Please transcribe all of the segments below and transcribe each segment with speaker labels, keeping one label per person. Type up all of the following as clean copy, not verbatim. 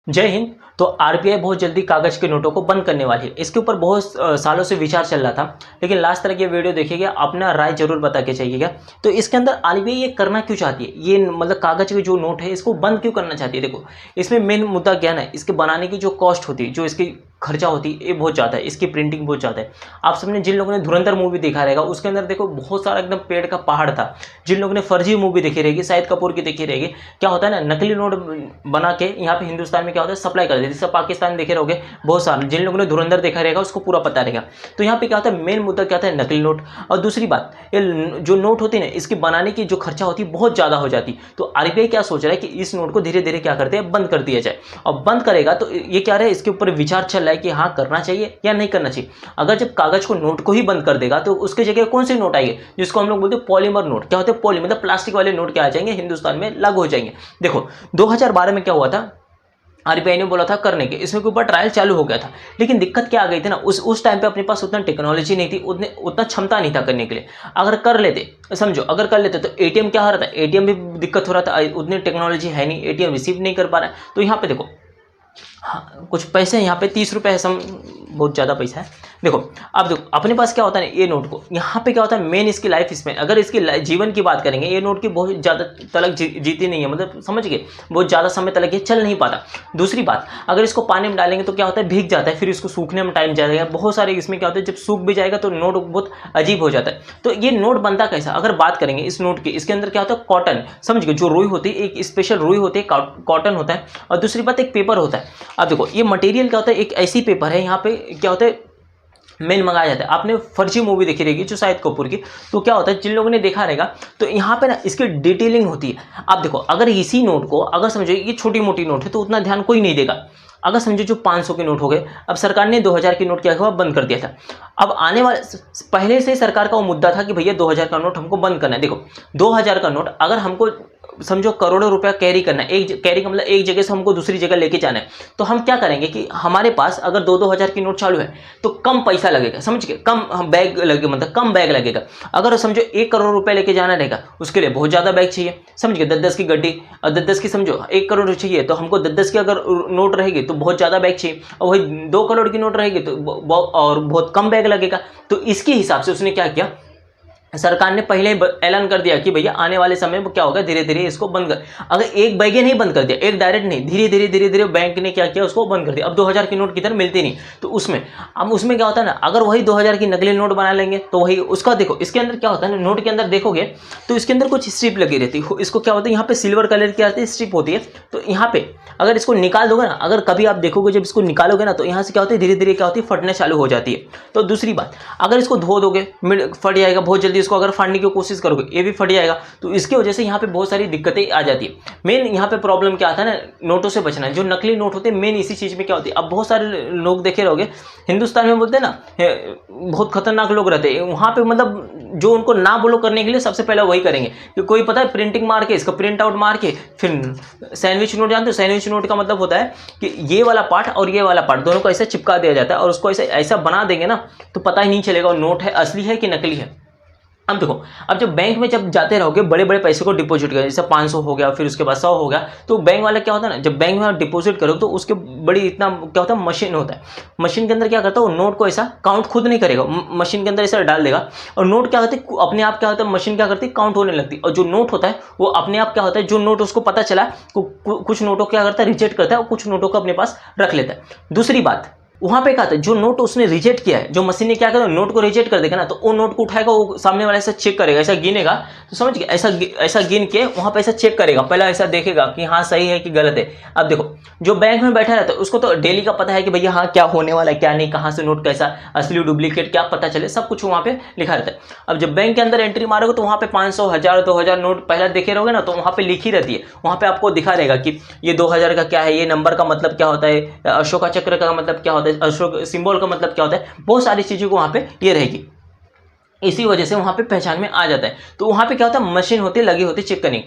Speaker 1: जय हिंद। तो आरबीआई बहुत जल्दी कागज के नोटों को बंद करने वाली है। इसके ऊपर बहुत सालों से विचार चल रहा था, लेकिन लास्ट तक ये वीडियो देखिएगा, अपना राय जरूर बता के चाहिएगा। तो इसके अंदर आरबीआई ये करना क्यों चाहती है, ये मतलब कागज के जो नोट है इसको बंद क्यों करना चाहती है। देखो, इसमें मेन मुद्दा क्या है, इसके बनाने की जो कॉस्ट होती है, जो इसकी खर्चा होती है, ये बहुत ज़्यादा है, इसकी प्रिंटिंग बहुत ज़्यादा है। आप सबने जिन लोगों ने धुरंधर मूवी देखा रहेगा, उसके अंदर देखो बहुत सारा एकदम पेड़ का पहाड़ था। जिन लोगों ने फर्जी मूवी देखी रहेगी, शाहिद कपूर की देखी रहेगी, क्या होता है ना, नकली नोट बना के यहाँ पे हिंदुस्तान में क्या होता है सप्लाई कर देते हैं। जैसे पाकिस्तान देखे रहोगे बहुत सारे, जिन लोगों ने धुरंधर देखा रहेगा उसको पूरा पता रहेगा। तो यहाँ पे क्या होता है, मेन मुद्दा क्या होता है, नकली नोट। और दूसरी बात, ये जो नोट होती है ना, इसके बनाने की जो खर्चा होती है बहुत ज़्यादा हो जाती। तो आरबीआई क्या सोच रहा है कि इस नोट को धीरे धीरे क्या करते हैं, बंद कर दिया जाए। और बंद करेगा तो ये क्या रहा है, इसके ऊपर विचार चल रहा है कि हाँ करना चाहिए या नहीं करना चाहिए। अगर जब कागज को नोट को ही बंद कर देगा तो उसके जगह कौन से नोट आएंगे, जिसको हम लोग बोलते हैं पॉलीमर नोट। क्या होते हैं पॉली, मतलब प्लास्टिक वाले नोट क्या आ जाएंगे, हिंदुस्तान में लागू हो जाएंगे। देखो 2012 में क्या हुआ था, आरबीआई ने बोला था करने के, इसमें के ऊपर ट्रायल चालू हो गया था। लेकिन दिक्कत क्या आ गई थी ना, उस टाइम पे अपने पास उतना टेक्नोलॉजी नहीं थी, उतना क्षमता नहीं था करने के लिए। अगर कर लेते, समझो अगर कर लेते तो एटीएम क्या हो रहा था, एटीएम भी दिक्कत हो रहा था, उतनी टेक्नोलॉजी है नहीं, एटीएम रिसीव नहीं कर पा रहा है। तो यहाँ पे देखो, हाँ कुछ पैसे यहाँ पे 30 रुपये है, सम बहुत ज़्यादा पैसा है। देखो अब देखो अपने पास क्या होता है ना, ये नोट को यहाँ पे क्या होता है, मेन इसकी लाइफ स्पेन, अगर इसकी जीवन की बात करेंगे, ये नोट की बहुत ज़्यादा तलक जीती नहीं है, मतलब समझ गए, बहुत ज़्यादा समय तलक ये चल नहीं पाता। दूसरी बात, अगर इसको पानी में डालेंगे तो क्या होता है, भीग जाता है, फिर इसको सूखने में टाइम जाएगा। बहुत सारे इसमें क्या होता है, जब सूख भी जाएगा तो नोट बहुत अजीब हो जाता है। तो ये नोट बनता कैसा, अगर बात करेंगे इस नोट की, इसके अंदर क्या होता है, कॉटन, समझ गए, जो रुई होती है, एक स्पेशल रुई होती है, कॉटन होता है। और दूसरी बात, एक पेपर होता है। अब देखो ये मटेरियल क्या होता है, एक ऐसी पेपर है, यहाँ पे क्या होता है, मेन मंगाया जाता है। आपने फर्जी मूवी देखी रहेगी जो शाहिद कपूर की, तो क्या होता है, जिन लोगों ने देखा रहेगा, तो यहाँ पे ना इसकी डिटेलिंग होती है। आप देखो, अगर इसी नोट को, अगर समझो ये छोटी मोटी नोट है तो उतना ध्यान कोई नहीं देगा। अगर समझो जो 500 के नोट हो गए, अब सरकार ने 2000 के नोट क्या हुआ, बंद कर दिया था। अब आने वाले, पहले से सरकार का वो मुद्दा था कि भैया 2000 का नोट हमको बंद करना है। देखो 2000 का नोट अगर हमको समझो करोड़ों रुपया कैरी करना है, एक कैरी का मतलब एक जगह से हमको दूसरी जगह लेके जाना है, तो हम क्या करेंगे कि हमारे पास अगर 2-2 हज़ार की नोट चालू है तो कम पैसा लगेगा, समझ के, कम हम बैग लगेगा, मतलब कम बैग लगेगा। अगर समझो 1 करोड़ रुपए लेके जाना रहेगा, उसके लिए बहुत ज़्यादा बैग चाहिए, समझ गए, 10-10 की गड्डी, और 10-10 की समझो 1 करोड़ चाहिए, तो हमको 10-10 की अगर नोट रहेगी तो बहुत ज़्यादा बैग चाहिए। और वही 2 करोड़ की नोट रहेगी तो और बहुत कम बैग लगेगा। तो इसके हिसाब से उसने क्या किया, सरकार ने पहले ही ऐलान कर दिया कि भैया आने वाले समय में क्या होगा, धीरे धीरे इसको बंद कर। अगर एक बैगे नहीं बंद कर दिया, एक डायरेक्ट नहीं, धीरे धीरे बैंक ने क्या किया, उसको बंद कर दिया। अब 2000 की नोट किधर मिलती नहीं, तो उसमें अब उसमें क्या होता है ना, अगर वही 2000 की नकली नोट बना लेंगे तो वही उसका, देखो इसके अंदर क्या होता है ना, नोट के अंदर देखोगे तो इसके अंदर कुछ स्ट्रिप लगी रहती है। इसको क्या होता है, यहाँ पे सिल्वर कलर की आती है स्ट्रिप होती है। तो यहाँ पे अगर इसको निकाल दोगे ना, अगर कभी आप देखोगे जब इसको निकालोगे ना, तो यहाँ से क्या होती है, धीरे धीरे क्या होती है, फटने चालू हो जाती है। तो दूसरी बात, अगर इसको धो दोगे फट जाएगा बहुत जल्दी, इसको अगर फाड़ने की कोशिश करोगे ये भी फट जाएगा। तो इसकी वजह से यहाँ पे बहुत सारी दिक्कतें आ जाती है। मेन यहाँ पे प्रॉब्लम क्या आता है ना, नोटों से बचना है। जो नकली नोट होते हैं मेन इसी चीज में क्या होती है, अब बहुत सारे लोग देखे रहोगे हिंदुस्तान में बोलते हैं ना, बहुत खतरनाक लोग रहते हैं वहाँ पे, मतलब जो उनको ना बोलो करने के लिए सबसे पहले वही करेंगे कि कोई पता है प्रिंटिंग मार के, इसका प्रिंट आउट मार के, फिर सैंडविच नोट, जानते हो सैंडविच नोट का मतलब होता है कि ये वाला पार्ट और ये वाला पार्ट दोनों को ऐसा चिपका दिया जाता है, और उसको ऐसा बना देंगे ना तो पता ही नहीं चलेगा वो नोट है, असली है कि नकली है। अब देखो, अब जब बैंक में जब जाते रहोगे बड़े बड़े पैसे को डिपॉजिट करें, जैसे 500 हो गया, फिर उसके बाद 100 हो गया, तो बैंक वाला क्या होता है ना, जब बैंक में आप डिपॉजिट करो तो उसके बड़ी इतना क्या होता है, मशीन होता है। मशीन के अंदर क्या करता है, वो नोट को ऐसा काउंट खुद नहीं करेगा, मशीन के अंदर ऐसा डाल देगा, और नोट क्या होता है अपने आप, क्या होता है मशीन क्या करती है, काउंट होने लगती है। और जो नोट होता है वो अपने आप क्या होता है, जो नोट उसको पता चला कुछ नोटों क्या करता है, रिजेक्ट करता है, और कुछ नोटों को अपने पास रख लेता है। दूसरी बात, वहां पे क्या था, जो नोट उसने रिजेक्ट किया है, जो मशीन ने क्या करा, नोट को रिजेक्ट कर देगा ना, तो वो नोट को उठाएगा, वो सामने वाला ऐसा चेक करेगा, ऐसा गिनेगा, तो समझ गए, ऐसा गिन के वहां पे ऐसा चेक करेगा, पहले ऐसा देखेगा कि हाँ सही है कि गलत है। अब देखो जो बैंक में बैठा रहता है उसको तो डेली का पता है कि भैया हाँ क्या होने वाला है क्या नहीं, कहाँ से नोट कैसा असली डुप्लीकेट क्या पता चले, सब कुछ वहाँ पे लिखा रहता है। अब जब बैंक के अंदर एंट्री मारोगे तो वहाँ पे 500, 1000, 2000 नोट पहले देखे रहोगे ना, तो वहाँ पे लिखी रहती है, वहाँ पे आपको दिखा रहेगा कि ये 2000 का क्या है, ये नंबर का मतलब क्या होता है, अशोका चक्र का मतलब क्या होता है, अशोक सिंबल का मतलब क्या होता है, बहुत सारी चीजों को वहां पे ये रहेगी। इसी वजह से वहां पे पहचान में आ जाता है। तो वहां पे क्या होता है, मशीन होती है, लगी होती है चेक करने।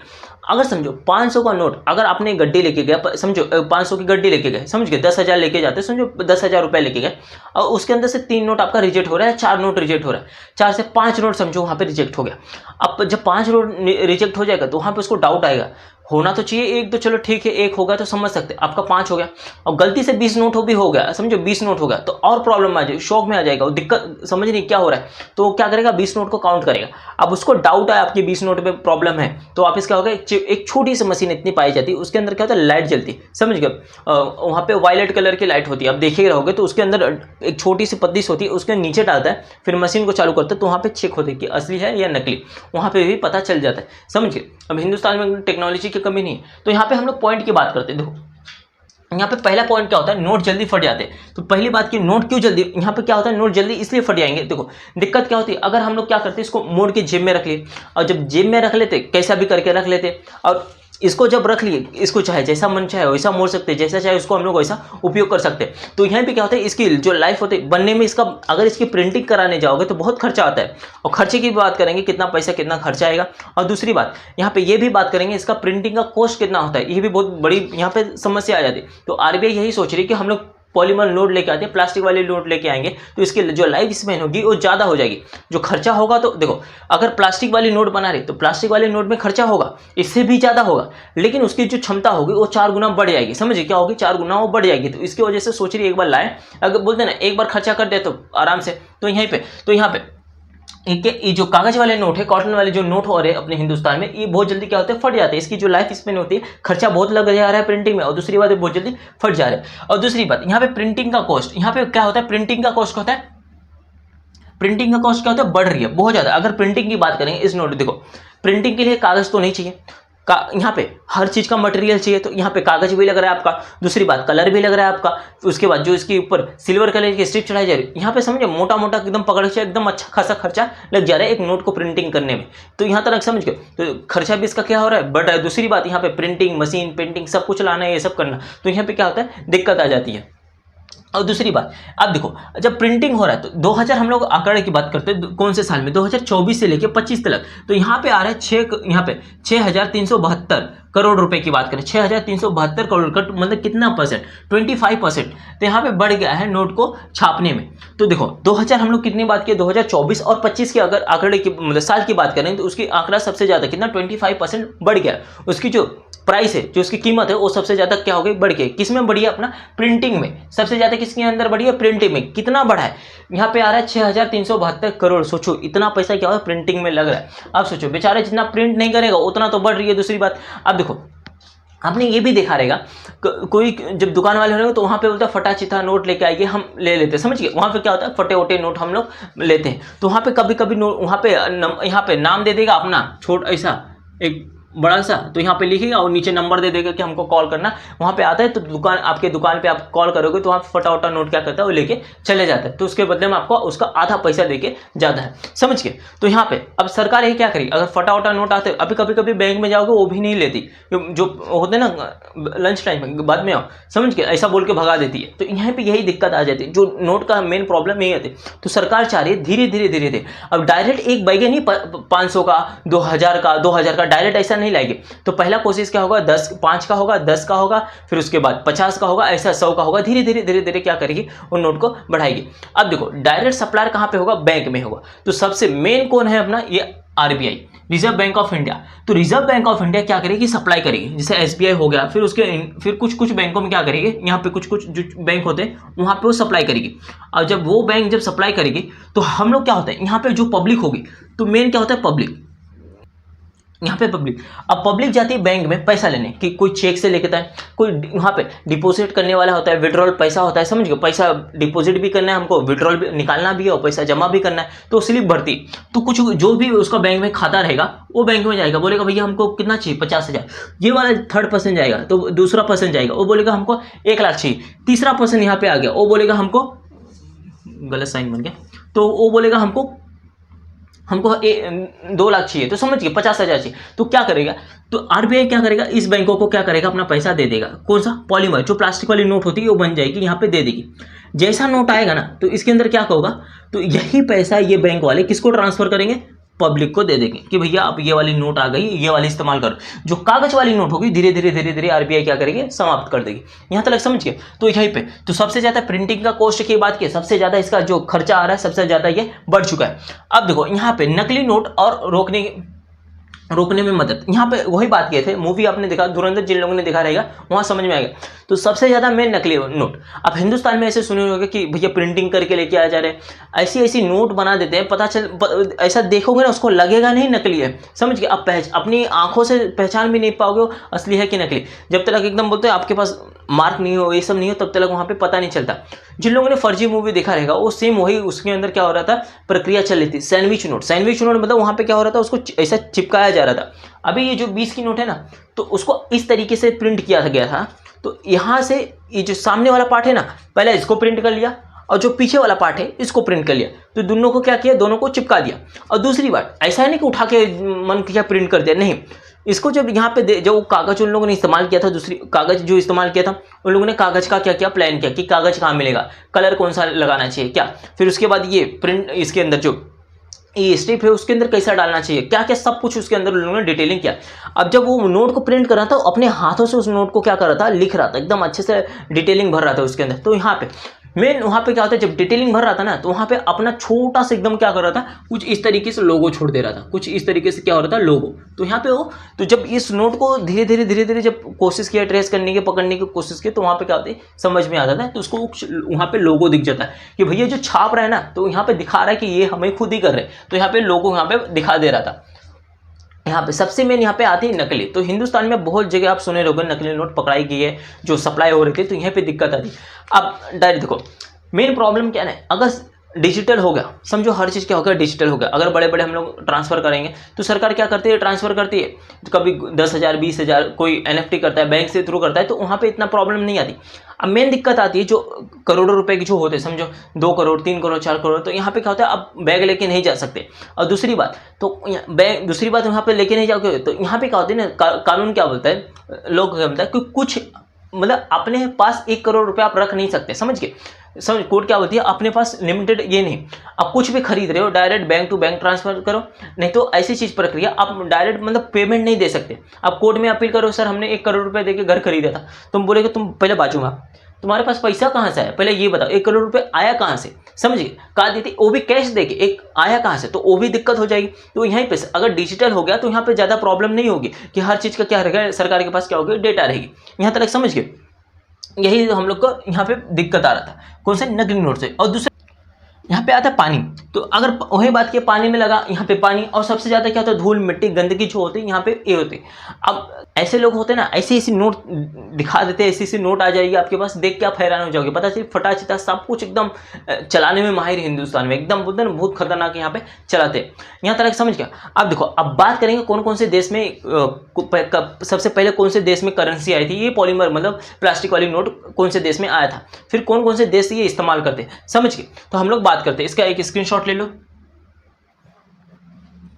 Speaker 1: अगर समझो 500 का नोट अगर आपने गड्डी लेके गया, समझो 500 की गड्डी लेके गए, समझ गए 10,000 लेके जाते, समझो 10,000 रुपए लेके गए, और उसके अंदर से 3 नोट आपका रिजेक्ट हो रहा है, 4 नोट रिजेक्ट हो रहा है, 4 से 5 नोट समझो वहां पे रिजेक्ट हो गया। अब जब 5 नोट रिजेक्ट हो जाएगा तो वहां पे उसको डाउट आएगा, होना तो चाहिए एक, तो चलो ठीक है एक होगा तो समझ सकते, आपका 5 हो गया और गलती से 20 नोट भी हो गया, समझो 20 नोट हो गया तो और प्रॉब्लम आ जाएगी, शौक में आ जाएगा, वो दिक्कत समझ नहीं क्या हो रहा है, तो क्या करेगा 20 नोट को काउंट करेगा। अब उसको डाउट है आपकी 20 नोट में प्रॉब्लम है, तो वापस क्या होगा, एक छोटी सी मशीन इतनी पाई जाती है, उसके अंदर क्या होता है लाइट जलती, समझ गए, वहाँ पे वायलेट कलर की लाइट होती है, आप देखे रहोगे तो उसके अंदर एक छोटी सी पत्ती होती है, उसके नीचे डालता है, फिर मशीन को चालू करता है तो वहाँ पे चेक होती है कि असली है या नकली, वहाँ पे भी पता चल जाता है, समझ गए। अब हिंदुस्तान में टेक्नोलॉजी की कमी नहीं है, तो यहाँ पे हम लोग पॉइंट की बात करते हैं। देखो यहाँ पे पहला पॉइंट क्या होता है, नोट जल्दी फट जाते हैं। तो पहली बात कि नोट क्यों जल्दी, यहाँ पे क्या होता है नोट जल्दी इसलिए फट जाएंगे। देखो दिक्कत क्या होती है, अगर हम लोग क्या करते हैं इसको मोड़ के जेब में रख लिए, और जब जेब में रख लेते कैसा भी करके रख लेते, और इसको जब रख लिए, इसको चाहे जैसा मन चाहे वैसा मोड़ सकते, जैसा चाहे उसको हम लोग वैसा उपयोग कर सकते हैं। तो यहाँ पे क्या होता है, इसकी जो लाइफ होती है बनने में, इसका अगर इसकी प्रिंटिंग कराने जाओगे तो बहुत खर्चा आता है, और खर्चे की बात करेंगे कितना पैसा कितना खर्चा आएगा। और दूसरी बात यहाँ पे ये भी बात करेंगे इसका प्रिंटिंग का कॉस्ट कितना होता है, ये भी बहुत बड़ी यहाँ पे समस्या आ जाती है। तो आरबीआई यही सोच रही है कि हम लोग पॉलीमर नोट लेके आते हैं, प्लास्टिक वाले नोट लेके आएंगे तो इसकी जो लाइफ स्पैन होगी वो ज़्यादा हो जाएगी। जो खर्चा होगा तो देखो अगर प्लास्टिक वाली नोट बना रही तो प्लास्टिक वाले नोट में खर्चा होगा इससे भी ज़्यादा होगा, लेकिन उसकी जो क्षमता होगी वो 4 गुना बढ़ जाएगी, समझिए क्या होगी 4 गुना वो बढ़ जाएगी। तो इसकी वजह से सोच रही एक बार लाए, अगर बोलते ना एक बार खर्चा कर दे तो आराम से, तो यहीं पे तो यहाँ पे ये जो कागज वाले नोट है, कॉटन वाले जो नोट हो रहे हैं अपने हिंदुस्तान में, ये बहुत जल्दी क्या होते हैं फट जाते हैं, इसकी जो लाइफ स्पेन होती है खर्चा बहुत लग जा रहा है प्रिंटिंग में, और दूसरी बात बहुत जल्दी फट जा रहे हैं। और दूसरी बात यहाँ पे प्रिंटिंग का कॉस्ट, यहाँ पे क्या होता है प्रिंटिंग का कॉस्ट होता है, प्रिंटिंग का कॉस्ट क्या होता है बढ़ रही है बहुत ज़्यादा। अगर प्रिंटिंग की बात करेंगे इस नोट, देखो प्रिंटिंग के लिए कागज़ तो नहीं चाहिए, यहाँ पे हर चीज़ का मटेरियल चाहिए, तो यहाँ पे कागज भी लग रहा है आपका, दूसरी बात कलर भी लग रहा है आपका, उसके बाद जो इसके ऊपर सिल्वर कलर की स्ट्रिप चढ़ाई जा रही है, यहाँ पे समझे मोटा मोटा एकदम पकड़ के एकदम अच्छा खासा खर्चा लग जा रहा है एक नोट को प्रिंटिंग करने में। तो यहाँ तक समझ गए, तो खर्चा भी इसका क्या हो रहा है बढ़ रहा है। दूसरी बात यहाँ पे प्रिंटिंग मशीन पेंटिंग सब कुछ लाना है, ये सब करना, तो यहाँ पे क्या होता है दिक्कत आ जाती है। और दूसरी बात अब देखो जब प्रिंटिंग हो रहा है तो 2000 हम लोग आंकड़े की बात करते हैं कौन से साल में, 2024 से लेके 25 तक, तो यहाँ पे आ रहा है यहाँ पे 6372 करोड़ रुपए की बात करें, 6372 करोड़ का मतलब कितना परसेंट, 25%। तो यहाँ पे बढ़ गया है नोट को छापने में। तो देखो 2000 हम लोग कितनी बात की, 2024 और 25 के अगर आंकड़े की मतलब साल की बात करें तो उसकी आंकड़ा सबसे ज्यादा कितना 25% बढ़ गया। उसकी जो प्राइस है जो उसकी कीमत है वो सबसे ज्यादा क्या हो गई बढ़ गई, किसमें बढ़ी है अपना प्रिंटिंग में, सबसे ज्यादा किसके अंदर बढ़ी है प्रिंटिंग में। कितना बढ़ा है यहाँ पे आ रहा है 6372 करोड़, सोचो इतना पैसा क्या हो प्रिंटिंग में लग रहा है। अब सोचो बेचारे जितना प्रिंट नहीं करेगा उतना तो बढ़ रही है। दूसरी बात अब देखो आपने ये भी देखा रहेगा कोई जब दुकान वाले होंगे तो वहाँ पे बोलता है फटा चिथा नोट लेके आइए हम ले लेते हैं, समझिए वहाँ पे क्या होता है फटे वटे नोट हम लोग लेते हैं। तो वहाँ पे कभी कभी नोट वहाँ पे यहाँ पे नाम दे देगा अपना छोट ऐसा एक बड़ा सा, तो यहाँ पे लिखेगा और नीचे नंबर दे देगा कि हमको कॉल करना, वहाँ पे आता है तो दुकान आपके दुकान पे आप कॉल करोगे तो वहाँ फटा वटा नोट क्या करता है वो लेके चले जाता है, तो उसके बदले में आपको उसका आधा पैसा देके जाता है, समझ के। तो यहाँ पे अब सरकार ये क्या करेगी, अगर फटा वटा नोट आते अभी कभी कभी बैंक में जाओगे वो भी नहीं लेती, जो होते ना लंच टाइम में बाद में आओ समझ के ऐसा बोल के भगा देती है। तो यहाँ पे यही दिक्कत आ जाती है, जो नोट का मेन प्रॉब्लम यही आती है। तो सरकार चाह रही है धीरे धीरे धीरे धीरे अब डायरेक्ट एक बैगे नहीं 500 का 2000 का डायरेक्ट ऐसा नहीं लाएंगे। तो पहला कोशिश क्या होगा 5 का होगा 10 का होगा फिर उसके बाद 50 का होगा ऐसा 100 का होगा, धीरे धीरे धीरे धीरे क्या करेगी उन नोट को बढ़ाएगी। अब देखो डायरेक्ट सप्लायर कहाँ पे होगा बैंक में होगा, तो सबसे मेन कौन है अपना ये RBI reserve bank of India. तो रिजर्व बैंक ऑफ इंडिया क्या करेगी सप्लाई करेगी, जैसे एसबीआई हो गया, फिर कुछ बैंकों में क्या करेगी, यहाँ पे कुछ जो बैंक होते हैं वहाँ पे वो सप्लाई करेगी। और जब वो बैंक जब सप्लाई करेगी तो हम लोग क्या होता है यहाँ पे जो पब्लिक होगी, तो मेन क्या होता है पब्लिक, यहाँ पे पब्लिक, अब पब्लिक जाती है बैंक में पैसा लेने कि कोई चेक से लेके है, कोई वहाँ पे डिपॉजिट करने वाला होता है, विड्रॉल पैसा होता है, समझ गए पैसा डिपॉजिट भी करना है हमको, विड्रॉल भी निकालना भी है और पैसा जमा भी करना है, तो स्लिप भरती। तो कुछ जो भी उसका बैंक में खाता रहेगा वो बैंक में जाएगा, बोलेगा भैया हमको कितना चाहिए 50,000, ये वाला थर्ड पर्सन जाएगा, तो दूसरा पर्सन जाएगा वो बोलेगा हमको 1 लाख चाहिए, तीसरा पर्सन यहाँ पे आ गया वो बोलेगा हमको गलत साइन बन गया, तो वो बोलेगा हमको 2 लाख चाहिए, तो समझिए 50,000 चाहिए। तो क्या करेगा, तो आरबीआई क्या करेगा इस बैंकों को क्या करेगा अपना पैसा दे देगा, कौन सा पॉलीमर जो प्लास्टिक वाली नोट होती है वो बन जाएगी यहाँ पे दे देगी। जैसा नोट आएगा ना तो इसके अंदर क्या होगा, तो यही पैसा ये बैंक वाले किसको ट्रांसफर करेंगे पब्लिक को दे देंगे कि भैया अब ये वाली नोट आ गई ये वाली इस्तेमाल करो। जो कागज वाली नोट होगी धीरे धीरे धीरे धीरे आरबीआई क्या करेगी समाप्त कर देगी। यहाँ तक समझ गए। तो यहीं पे तो सबसे ज्यादा प्रिंटिंग का कॉस्ट की बात की, सबसे ज्यादा इसका जो खर्चा आ रहा है सबसे ज्यादा ये बढ़ चुका है। अब देखो यहाँ पे नकली नोट और रोकने रोकने में मदद। यहाँ पे वही बात किए थे, मूवी आपने देखा धुरंधर, जिन लोगों ने देखा रहेगा वहाँ समझ में आएगा। तो सबसे ज़्यादा मेन नकली नोट अब हिंदुस्तान में ऐसे सुने होंगे कि भैया प्रिंटिंग करके लेके आ जा रहे हैं, ऐसी ऐसी नोट बना देते हैं, पता चल ऐसा देखोगे ना उसको लगेगा नहीं नकली है, समझ के आप अपनी आंखों से पहचान भी नहीं पाओगे वो असली है कि नकली। जब तक एकदम बोलते हैं आपके पास मार्क नहीं हो, ये सब नहीं हो, तब तक वहाँ पे पता नहीं चलता। जिन लोगों ने फर्जी मूवी देखा रहेगा वो सेम वही, उसके अंदर क्या हो रहा था, प्रक्रिया चल रही थी। सैंडविच नोट मतलब वहाँ पे क्या हो रहा था, उसको ऐसा चिपकाया जा रहा था। अभी ये जो 20 की नोट है ना, तो उसको इस तरीके से प्रिंट किया गया था। तो यहाँ से ये जो सामने वाला पार्ट है ना, पहले इसको प्रिंट कर लिया और जो पीछे वाला पार्ट है इसको प्रिंट कर लिया, तो दोनों को क्या किया, दोनों को चिपका दिया। और दूसरी बात, ऐसा है नहीं कि उठा के मन किया प्रिंट कर दिया, नहीं, इसको जब यहाँ पे जो कागज उन लोगों ने इस्तेमाल किया था, दूसरी कागज जो इस्तेमाल किया था उन लोगों ने कागज का क्या किया, प्लान किया कि कागज कहाँ मिलेगा, कलर कौन सा लगाना चाहिए क्या, फिर उसके बाद ये प्रिंट, इसके अंदर जो ये स्ट्रिप है उसके अंदर कैसा डालना चाहिए, क्या क्या सब कुछ उसके अंदर उन लोगों ने डिटेलिंग किया। अब जब वो नोट को प्रिंट कर रहा था, अपने हाथों से उस नोट को क्या कर रहा था, लिख रहा था, एकदम अच्छे से डिटेलिंग भर रहा था उसके अंदर। तो यहाँ पे मेन वहाँ पे क्या होता है, जब डिटेलिंग भर रहा था ना, तो वहाँ पे अपना छोटा सा एकदम क्या कर रहा था, कुछ इस तरीके से लोगो छोड़ दे रहा था, कुछ इस तरीके से क्या हो रहा था, लोगो। तो यहाँ पे वो, तो जब इस नोट को धीरे धीरे जब कोशिश किया ट्रेस करने की, पकड़ने की कोशिश की, तो वहाँ पे क्या होता है, समझ में आता था, तो उसको वहाँ पे लोगो दिख जाता है कि भैया जो छाप रहा है ना, तो यहाँ पे दिखा रहा है कि ये हमें खुद ही कर रहे हैं, तो यहाँ पे लोगो यहाँ पे दिखा दे रहा था। यहाँ पे सबसे मेन यहाँ पे आती है नकली। तो हिंदुस्तान में बहुत जगह आप सुने रहोगे नकली नोट पकड़ाई गई है, जो सप्लाई हो रही थी, तो यहाँ पे दिक्कत आती। अब डायरेक्ट देखो मेन प्रॉब्लम क्या है, अगर डिजिटल हो गया, समझो हर चीज़ क्या हो गया, डिजिटल हो गया, अगर बड़े बड़े हम लोग ट्रांसफ़र करेंगे तो सरकार क्या करती है, ट्रांसफ़र करती है, तो कभी 10,000 20,000 कोई NFT करता है, बैंक से थ्रू करता है, तो वहाँ पे इतना प्रॉब्लम नहीं आती। अब मेन दिक्कत आती है जो करोड़ों रुपए की जो होते हैं, समझो 2 करोड़ 3 करोड़ 4 करोड़, तो यहाँ पे क्या होता है, अब बैग लेके नहीं जा सकते। और दूसरी बात यहाँ पे लेके नहीं जाओगे, तो यहाँ पे क्या होता है ना, कानून क्या बोलता है, लोग क्या बोलता है कि कुछ मतलब अपने पास 1 करोड़ रुपए आप रख नहीं सकते, समझ कोर्ट क्या बोलती है, अपने पास लिमिटेड ये नहीं, आप कुछ भी खरीद रहे हो direct bank to bank transfer करो, नहीं तो ऐसी चीज प्रक्रिया आप डायरेक्ट मतलब पेमेंट नहीं दे सकते। आप कोर्ट में अपील करो, सर हमने 1 करोड़ रुपए देके घर खरीदा था, तुम बोलेगे तुम पहले बाजू में, तुम्हारे पास पैसा कहाँ से आया, पहले ये बताओ, 1 करोड़ रुपए आया कहाँ से, समझिए, कहा देती वो भी कैश देके, एक आया कहाँ से, तो वो भी दिक्कत हो जाएगी। तो यहीं पे अगर डिजिटल हो गया तो यहाँ पे ज्यादा प्रॉब्लम नहीं होगी कि हर चीज का क्या रहेगा, सरकार के पास क्या होगी, डेटा रहेगी। यहाँ तक समझ गए, यही हम लोग को यहाँ पे दिक्कत आ रहा था, कौन से, नकली नोट से। और दूसरा यहाँ पे आता है पानी, तो अगर वही बात की पानी में लगा, यहाँ पे पानी, और सबसे ज्यादा क्या होता है, धूल मिट्टी गंदगी जो होती है यहाँ पे ये होती है। अब ऐसे लोग होते हैं ना, ऐसी ऐसी नोट दिखा देते हैं, ऐसी ऐसी नोट आ जाएगी आपके पास, देख के आप हैरान हो जाओगे, पता चले फटा चिटा सब कुछ एकदम चलाने में माहिर हिंदुस्तान में, एकदम बोलते हैं ना बहुत खतरनाक यहाँ पे चलाते हैं। यहाँ तक समझ गया। अब देखो, अब बात करेंगे कौन कौन से देश में सबसे पहले कौन से देश में करेंसी आई थी, ये पॉलीमर मतलब प्लास्टिक वाली नोट कौन से देश में आया था, फिर कौन कौन से देश ये इस्तेमाल करते हैं, समझ गए। तो हम लोग बात करते हैं, इसका एक स्क्रीनशॉट ले लो।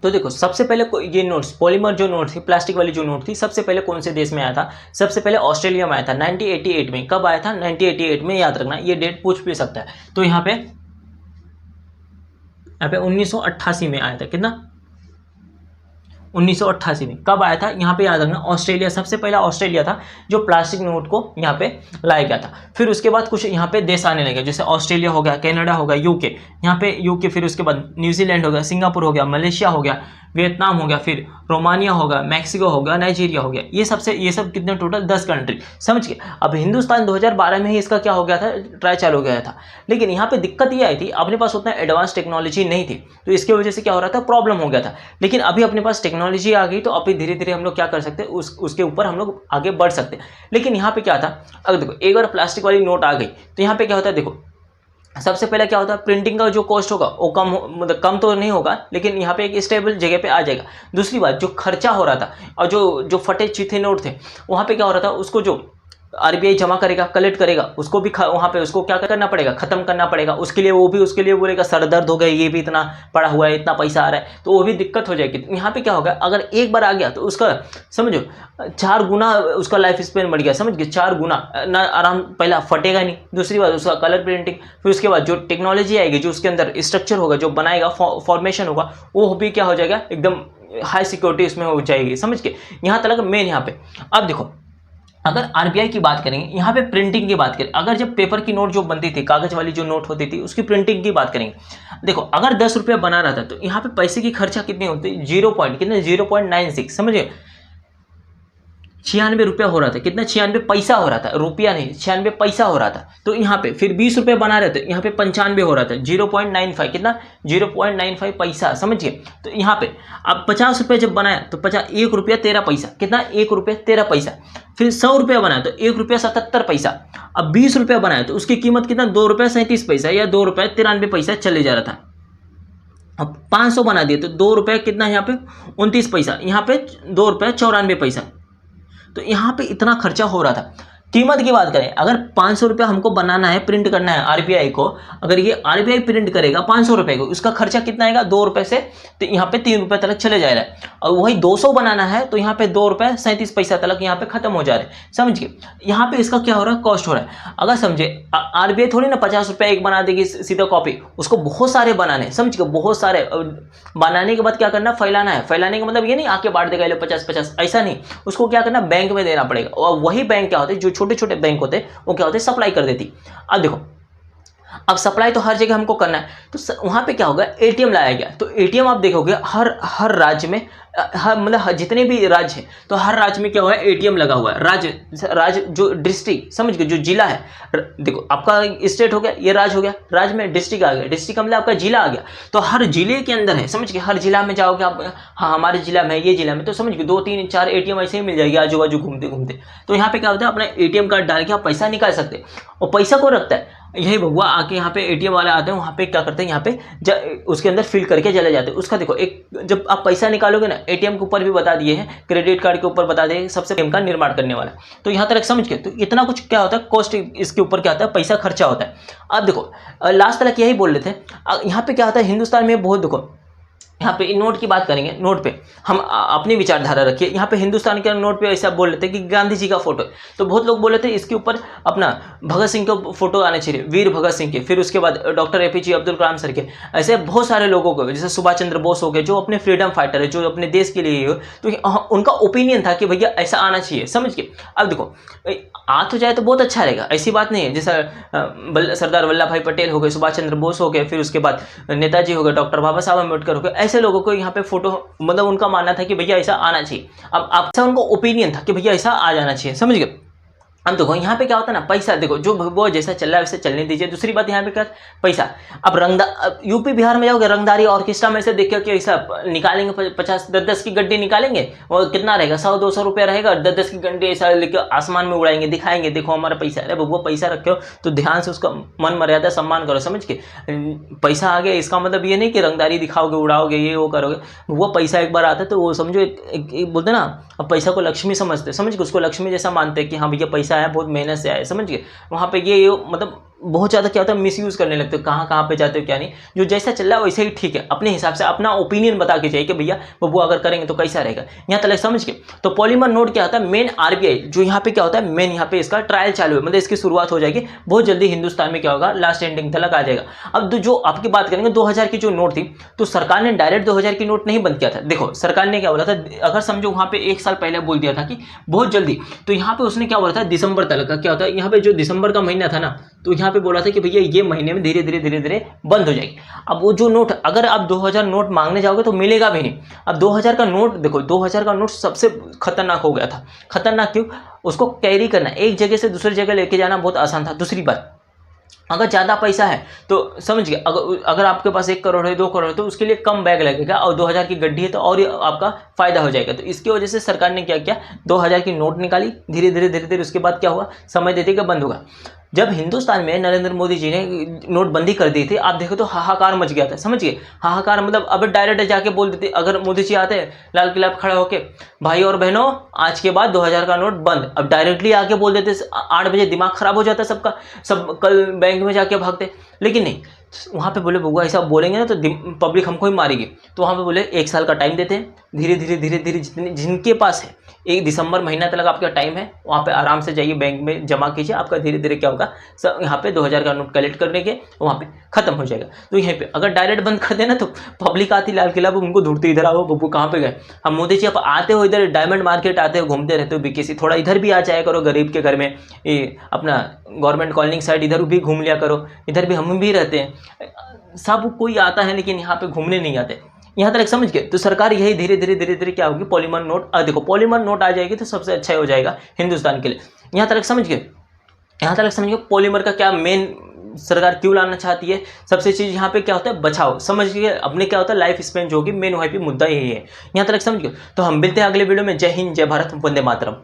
Speaker 1: तो देखो सबसे पहले ये नोट्स, पॉलीमर जो नोट थी, प्लास्टिक वाली जो नोट थी, सबसे पहले कौन से देश में आया था, सबसे पहले ऑस्ट्रेलिया में आया था 1988 में। कब आया था, 1988 में, याद रखना, ये डेट पूछ भी सकता है। तो यहाँ पे 1988 में आया था, कितना, 1988 में। कब आया था, यहाँ पे याद रखना, ऑस्ट्रेलिया, सबसे पहला ऑस्ट्रेलिया था जो प्लास्टिक नोट को यहाँ पे लाया गया था। फिर उसके बाद कुछ यहाँ पे देश आने लगे, जैसे ऑस्ट्रेलिया हो गया, कनाडा हो गया, यूके, यहाँ पे यूके, फिर उसके बाद न्यूजीलैंड हो गया, सिंगापुर हो गया, मलेशिया हो गया, वियतनाम हो गया, फिर रोमानिया हो गया, मैक्सिको हो गया, नाइजीरिया हो गया। ये सब कितने टोटल, 10 कंट्री, समझ के। अब हिंदुस्तान 2012 में ही इसका क्या हो गया था, ट्राई चालू हो गया था। लेकिन यहाँ पे दिक्कत ये आई थी, अपने पास उतना एडवांस टेक्नोलॉजी नहीं थी, तो इसकी वजह से क्या हो रहा था, प्रॉब्लम हो गया था। लेकिन अभी अपने पास टेक्नोलॉजी आ गई, तो अभी धीरे धीरे हम लोग क्या कर सकते हैं, उसके ऊपर हम लोग आगे बढ़ सकते हैं। लेकिन यहाँ पे क्या था, अगर देखो एक बार प्लास्टिक वाली नोट आ गई, तो यहाँ पे क्या होता है, देखो सबसे पहले क्या होता है, प्रिंटिंग का जो कॉस्ट होगा वो मतलब कम तो नहीं होगा, लेकिन यहाँ पे एक स्टेबल जगह पे आ जाएगा। दूसरी बात, जो खर्चा हो रहा था और जो फटे चीथे नोट थे, वहाँ पे क्या हो रहा था, उसको जो RBI जमा करेगा, कलेक्ट करेगा, उसको भी वहाँ पे उसको क्या करना पड़ेगा, खत्म करना पड़ेगा। उसके लिए वो भी उसके लिए बोलेगा सर दर्द हो गया, ये भी इतना पड़ा हुआ है, इतना पैसा आ रहा है, तो वो भी दिक्कत हो जाएगी। यहाँ पे क्या होगा, अगर एक बार आ गया तो उसका समझो 4 गुना उसका लाइफ स्पेन बढ़ गया, समझ गए, 4 गुना ना आराम, पहला फटेगा नहीं, दूसरी बात उसका कलर प्रिंटिंग, फिर उसके बाद जो टेक्नोलॉजी आएगी, जो उसके अंदर स्ट्रक्चर होगा, जो बनाएगा, फॉर्मेशन होगा, वो भी क्या हो जाएगा, एकदम हाई सिक्योरिटी उसमें हो जाएगी, समझ के। यहाँ तक मेन यहाँ पे। अब देखो अगर आरबीआई की बात करेंगे, यहाँ पे प्रिंटिंग की बात करें, अगर जब पेपर की नोट जो बनती थी, कागज वाली जो नोट होती थी, उसकी प्रिंटिंग की बात करेंगे, देखो अगर 10 रुपये बना रहा था तो यहाँ पे पैसे की खर्चा कितनी होती है, 0.96, समझिए 96 रुपया हो रहा था। कितना? 96 पैसा हो रहा था, रुपया नहीं, 96 पैसा हो रहा था। तो यहाँ पे फिर 20 रुपये बना रहे थे, यहाँ पे 95 हो रहा था, 0.95, कितना? 0.95 पैसा, समझिए। तो यहाँ पे अब 50 रुपये जब बनाया तो 1 रुपया 13 पैसा, कितना? 1 रुपया 13 पैसा। फिर 100 रुपया बनाया तो 1 रुपया 77 पैसा। अब 20 रुपया बनाया तो उसकी कीमत कितना? 2 रुपया 37 पैसा या 2 रुपया 93 पैसा चले जा रहा था। अब 500 बना दिए तो 2 रुपये कितना? यहाँ पे 29 पैसा, यहाँ पे 2 रुपया 94 पैसा। तो यहाँ पे इतना खर्चा हो रहा था। कीमत की बात करें, अगर 500 रुपया हमको बनाना है, प्रिंट करना है आरबीआई को, अगर ये आरबीआई प्रिंट करेगा 500 रुपये को, उसका खर्चा कितना आएगा? 2 रुपये से तो यहाँ पे 3 रुपये तक चले जा रहा है। और वही 200 बनाना है तो यहाँ पे 2 रुपये 37 पैसा तक यहाँ पे खत्म हो जा रहे हैं, समझिए। यहाँ पे इसका क्या हो रहा है? कॉस्ट हो रहा है। अगर समझे आरबीआई थोड़ी ना 50 रुपये एक बना देगी सीधा कॉपी, उसको बहुत सारे बनाने, समझिए, बहुत सारे बनाने के बाद क्या करना? फैलाना है। फैलाने का मतलब ये नहीं आके बांट देगा 50-50, ऐसा नहीं, उसको क्या करना? बैंक में देना पड़ेगा। और वही बैंक क्या होते हैं, जो छोटे छोटे बैंक होते हैं, वो क्या होते हैं? सप्लाई कर देती। अब देखो, अब सप्लाई तो हर जगह हमको करना है, तो वहां पे क्या होगा? एटीएम लाया गया। तो एटीएम आप देखोगे हर राज्य में, हर मतलब जितने भी राज्य हैं, तो हर राज्य में क्या हुआ है? एटीएम लगा हुआ है। राज्य जो डिस्ट्रिक्ट, समझ गए, जो जिला है, देखो आपका स्टेट हो गया, ये राज्य हो गया, राज्य में डिस्ट्रिक्ट आ गया, डिस्ट्रिक्ट का मतलब आपका जिला आ गया। तो हर जिले के अंदर है, समझ गए, हर जिला में जाओगे आप, हाँ हमारे जिला में, ये जिला में, तो समझ गए 2, 3, 4 एटीएम ऐसे ही मिल जाएगी आजू बाजू घूमते घूमते। तो यहाँ पे क्या होता है? अपना एटीएम कार्ड डाल के आप पैसा निकाल सकते हैं। और पैसा को रखता है यही भगवा आके, यहाँ पे एटीएम वाले आते हैं, वहाँ पे क्या करते हैं? यहाँ पे उसके अंदर फिल करके चले जाते हैं। उसका देखो, एक जब आप पैसा निकालोगे ना, एटीएम के ऊपर भी बता दिए हैं, क्रेडिट कार्ड के ऊपर बता दिए, सबसे एटीएम का निर्माण करने वाला। तो यहाँ तक समझ के, तो इतना कुछ क्या होता है? कॉस्ट इसके ऊपर क्या होता है? पैसा खर्चा होता है। अब देखो लास्ट तक यही बोल रहे थे। यहाँ पे क्या होता है? हिंदुस्तान में बहुत, देखो यहाँ पे नोट की बात करेंगे, नोट पे हम अपनी विचारधारा रखिए। यहाँ पे हिंदुस्तान के नोट पे ऐसा बोल लेते हैं कि गांधी जी का फोटो है, तो बहुत लोग बोल लेते हैं इसके ऊपर अपना भगत सिंह का फोटो आने चाहिए, वीर भगत सिंह के, फिर उसके बाद doctor APJ Abdul Kalam sir के, ऐसे बहुत सारे लोगों को, जैसे सुभाष चंद्र बोस हो गए, जो अपने फ्रीडम फाइटर है, जो अपने देश के लिए हो, तो उनका ओपिनियन था कि भैया ऐसा आना चाहिए, समझ के। अब देखो आ तो जाए तो बहुत अच्छा रहेगा, ऐसी बात नहीं है। जैसा सरदार वल्लभ भाई पटेल हो गए, सुभाष चंद्र बोस हो गए, फिर उसके बाद नेताजी हो गए, डॉक्टर बाबा साहब अम्बेडकर हो गए, ऐसे लोगों को यहाँ पे फोटो, मतलब उनका मानना था कि भैया ऐसा आना चाहिए। अब आपसे उनको ओपिनियन था कि भैया ऐसा आ जाना चाहिए, समझ गए। अब देखो यहाँ पे क्या होता है ना, पैसा, देखो जो वो जैसा चल रहा है वैसे चलने दीजिए। दूसरी बात यहाँ पे क्या? पैसा। अब यूपी बिहार में जाओगे, रंगदारी ऑर्केस्ट्रा में से देखिए कि ऐसा निकालेंगे 50, 10 की गड्डी निकालेंगे, और कितना रहेगा? 100-200 रुपया रहेगा। 10 की गड्डी ऐसा लेकर आसमान में उड़ाएंगे, दिखाएंगे देखो हमारा पैसा। अरे वो पैसा रखे हो तो ध्यान से उसका मन मर्यादा सम्मान करो, समझ के। पैसा आ गया इसका मतलब ये नहीं कि रंगदारी दिखाओगे, उड़ाओगे, ये वो करोगे। वो पैसा एक बार आता है तो वो समझो एक बोलते ना, अब पैसा को लक्ष्मी समझते, समझ के उसको लक्ष्मी जैसा मानते हैं कि हाँ भैया पैसा आया, बहुत मेहनत से आया, समझ गए। वहाँ पे ये मतलब बहुत ज़्यादा क्या होता है, मिसयूज़ करने लगते हो, कहाँ पे जाते हो क्या नहीं। जो जैसा चल रहा है वैसे ही ठीक है, अपने हिसाब से अपना ओपिनियन बता के चाहिए कि भैया बब्बू अगर करेंगे तो कैसा रहेगा, यहाँ तक समझ के। तो पॉलीमर नोट क्या होता है? मेन आरबीआई जो यहाँ पे क्या होता है, मेन यहाँ पे इसका ट्रायल चालू है, मतलब इसकी शुरुआत हो जाएगी बहुत जल्दी। हिंदुस्तान में क्या होगा, लास्ट एंडिंग तक आ जाएगा। अब जो आपकी बात करेंगे 2000 की जो नोट थी, तो सरकार ने डायरेक्ट 2000 की नोट नहीं बंद किया था। देखो सरकार ने क्या बोला था, अगर समझो वहाँ पे 1 साल पहले बोल दिया था कि बहुत जल्दी, तो यहाँ पे उसने क्या बोला था, दिसंबर तक का। क्या होता है यहाँ पे, जो दिसंबर का महीना था ना, तो यहाँ पे बोला था कि भैया ये महीने में धीरे धीरे बंद हो जाएगी। अब वो जो नोट, अगर आप 2000 नोट मांगने जाओगे तो मिलेगा भी नहीं। अब 2000 का नोट देखो, 2000 का नोट सबसे खतरनाक हो गया था। खतरनाक क्यों? उसको कैरी करना, एक जगह से दूसरी जगह लेके जाना बहुत आसान था। दूसरी बात, अगर ज़्यादा पैसा है तो समझिए, अगर आपके पास 1 करोड़ है, 2 करोड़ है, तो उसके लिए कम बैग लगेगा, और 2000 की गड्डी है तो और आपका फायदा हो जाएगा। तो इसकी वजह से सरकार ने क्या किया, 2000 की नोट निकाली धीरे धीरे। उसके बाद क्या हुआ, समय देते कि बंद होगा। जब हिंदुस्तान में नरेंद्र मोदी जी ने नोटबंदी कर दी थी, आप देखो तो हाहाकार मच गया था, समझिए। हाहाकार मतलब अब डायरेक्ट जाके बोल देते, अगर मोदी जी आते लाल किला पर खड़ा होके, भाई और बहनों आज के बाद 2000 का नोट बंद, अब डायरेक्टली आके बोल देते, 8 बजे दिमाग खराब हो जाता सबका, सब कल बैंक में जाके भागते। लेकिन नहीं, वहाँ पे बोले बबुआ ऐसा बोलेंगे ना तो पब्लिक हमको ही मारेगी। तो वहाँ पे बोले 1 साल का टाइम देते हैं, धीरे धीरे जितने जिनके पास है 1 दिसंबर महीना तक आपका टाइम है, वहाँ पे आराम से जाइए बैंक में जमा कीजिए, आपका धीरे धीरे क्या होगा सब यहाँ पे 2000 का नोट कलेक्ट करने के वहाँ पे खत्म हो जाएगा। तो यहीं पे अगर डायरेक्ट बंद कर देना तो पब्लिक आती लाल किला, उनको ढूंढते इधर आओ बब्बू कहाँ पे गए। हम मोदी जी आप आते हो इधर डायमंड मार्केट आते हो, घूमते रहते हो बीकेसी, थोड़ा इधर भी आ जाया करो गरीब के घर में, ये अपना गवर्नमेंट कॉलोनी साइड इधर भी घूम लिया करो, इधर भी हम भी रहते हैं। सब कोई आता है लेकिन यहाँ पे घूमने नहीं आते। यहाँ तक समझ गए। तो सरकार यही धीरे धीरे क्या होगी, पॉलीमर नोट, देखो पॉलीमर नोट आ जाएगी तो सबसे अच्छा हो जाएगा हिंदुस्तान के लिए। यहाँ तक समझ गए। यहाँ तक समझ गए पॉलीमर का क्या मेन सरकार क्यों लाना चाहती है। सबसे चीज यहाँ पे क्या होता है, बचाओ, समझ गए अपने क्या होता है लाइफ स्पेन जो होगी, मेन वहीं पे मुद्दा यही है। यहाँ तक समझ गए। तो हम मिलते हैं अगले वीडियो में। जय हिंद, जय भारत, वंदे मातरम।